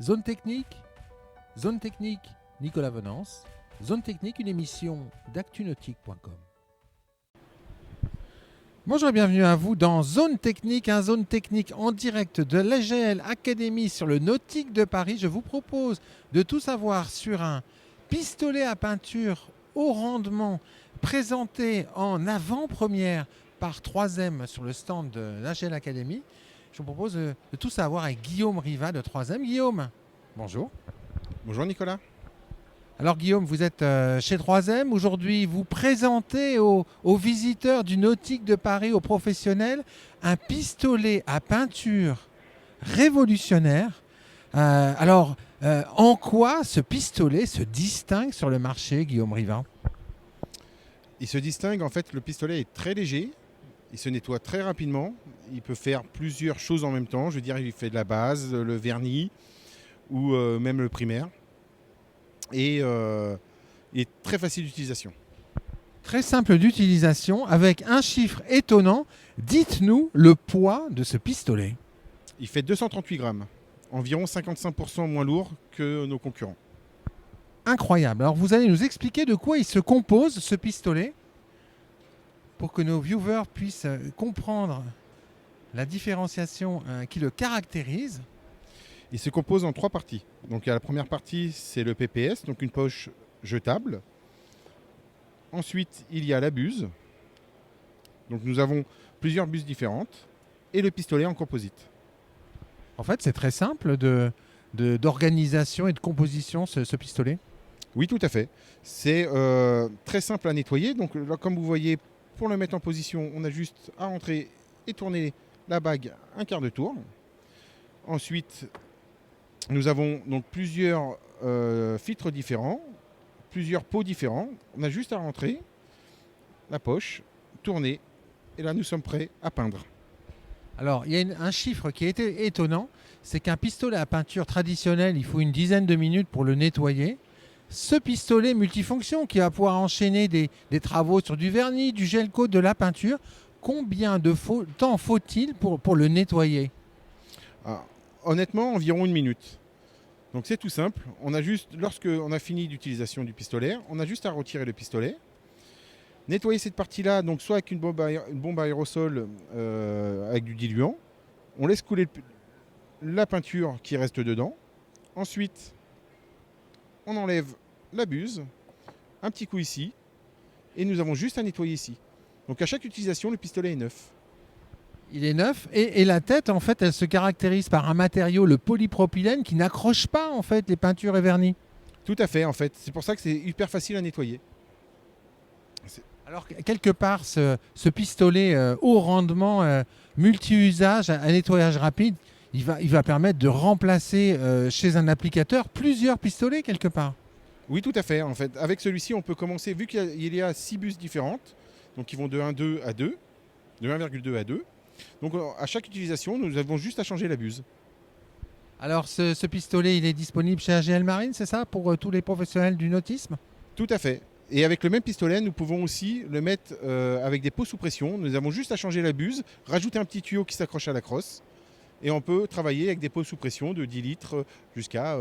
Zone technique, Nicolas Venance. Zone technique, une émission d'actunautique.com. Bonjour et bienvenue à vous dans Zone technique, un zone technique en direct de l'AGL Academy sur le Nautique de Paris. Je vous propose de tout savoir sur un pistolet à peinture haut rendement présenté en avant-première par 3M sur le stand de l'AGL Academy. Je vous propose de tout savoir avec Guillaume Riva de 3M. Guillaume, bonjour. Bonjour Nicolas. Alors Guillaume, vous êtes chez 3M. Aujourd'hui, vous présentez aux visiteurs du Nautique de Paris, aux professionnels, un pistolet à peinture révolutionnaire. En quoi ce pistolet se distingue sur le marché, Guillaume Riva? Il se distingue, en fait, le pistolet est très léger, il se nettoie très rapidement, il peut faire plusieurs choses en même temps. Je veux dire, il fait de la base, le vernis ou même le primaire. Et il est très facile d'utilisation. Très simple d'utilisation, avec un chiffre étonnant. Dites-nous le poids de ce pistolet. Il fait 238 grammes, environ 55% moins lourd que nos concurrents. Incroyable. Alors vous allez nous expliquer de quoi il se compose, ce pistolet, pour que nos viewers puissent comprendre la différenciation qui le caractérise. Il se compose en 3 parties. Donc la première partie, c'est le PPS, donc une poche jetable. Ensuite, il y a la buse. Donc nous avons plusieurs buses différentes. Et le pistolet en composite. En fait, c'est très simple d'organisation et de composition, ce pistolet. Oui, tout à fait. C'est très simple à nettoyer. Donc là, comme vous voyez, pour le mettre en position, on a juste à rentrer et tourner la bague un quart de tour. Ensuite, nous avons donc plusieurs filtres différents, plusieurs pots différents. On a juste à rentrer la poche, tourner, et là nous sommes prêts à peindre. Alors, il y a un chiffre qui est étonnant, c'est qu'un pistolet à peinture traditionnel, il faut une dizaine de minutes pour le nettoyer. Ce pistolet multifonction qui va pouvoir enchaîner des travaux sur du vernis, du gel coat, de la peinture, combien de temps faut-il pour le nettoyer? Honnêtement, environ 1 minute. Donc c'est tout simple. Lorsque on a fini l'utilisation du pistolet, on a juste à retirer le pistolet, nettoyer cette partie-là, donc soit avec une bombe aérosol avec du diluant. On laisse couler la peinture qui reste dedans. Ensuite, on enlève la buse, un petit coup ici, et nous avons juste à nettoyer ici. Donc à chaque utilisation, le pistolet est neuf. Il est neuf et la tête, en fait, elle se caractérise par un matériau, le polypropylène, qui n'accroche pas, en fait, les peintures et vernis. Tout à fait, en fait. C'est pour ça que c'est hyper facile à nettoyer. Alors, quelque part, ce pistolet haut rendement, multi-usage, à nettoyage rapide, il va permettre de remplacer chez un applicateur plusieurs pistolets, quelque part. Oui, tout à fait. En fait, avec celui-ci, on peut commencer, vu qu'il y a 6 buses différentes, donc qui vont de 1,2 à 2, de 1,2 à 2. Donc à chaque utilisation, nous avons juste à changer la buse. Alors, ce pistolet, il est disponible chez AGL Marine, c'est ça, pour tous les professionnels du nautisme? Tout à fait. Et avec le même pistolet, nous pouvons aussi le mettre avec des pots sous pression. Nous avons juste à changer la buse, rajouter un petit tuyau qui s'accroche à la crosse. Et on peut travailler avec des pots sous pression de 10 litres jusqu'à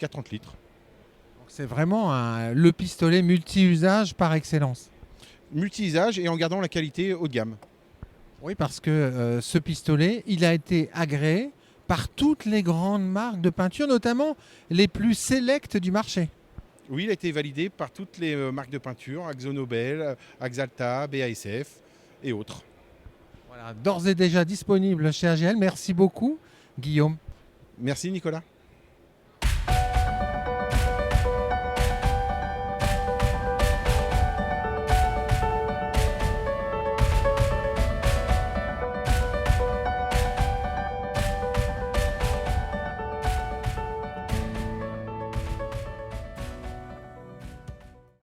30 litres. C'est vraiment le pistolet multi-usage par excellence. Multi-usage et en gardant la qualité haut de gamme. Oui, parce que ce pistolet, il a été agréé par toutes les grandes marques de peinture, notamment les plus sélectes du marché. Oui, il a été validé par toutes les marques de peinture, Akzo Nobel, Axalta, BASF et autres. Voilà, d'ores et déjà disponible chez AGL. Merci beaucoup, Guillaume. Merci Nicolas.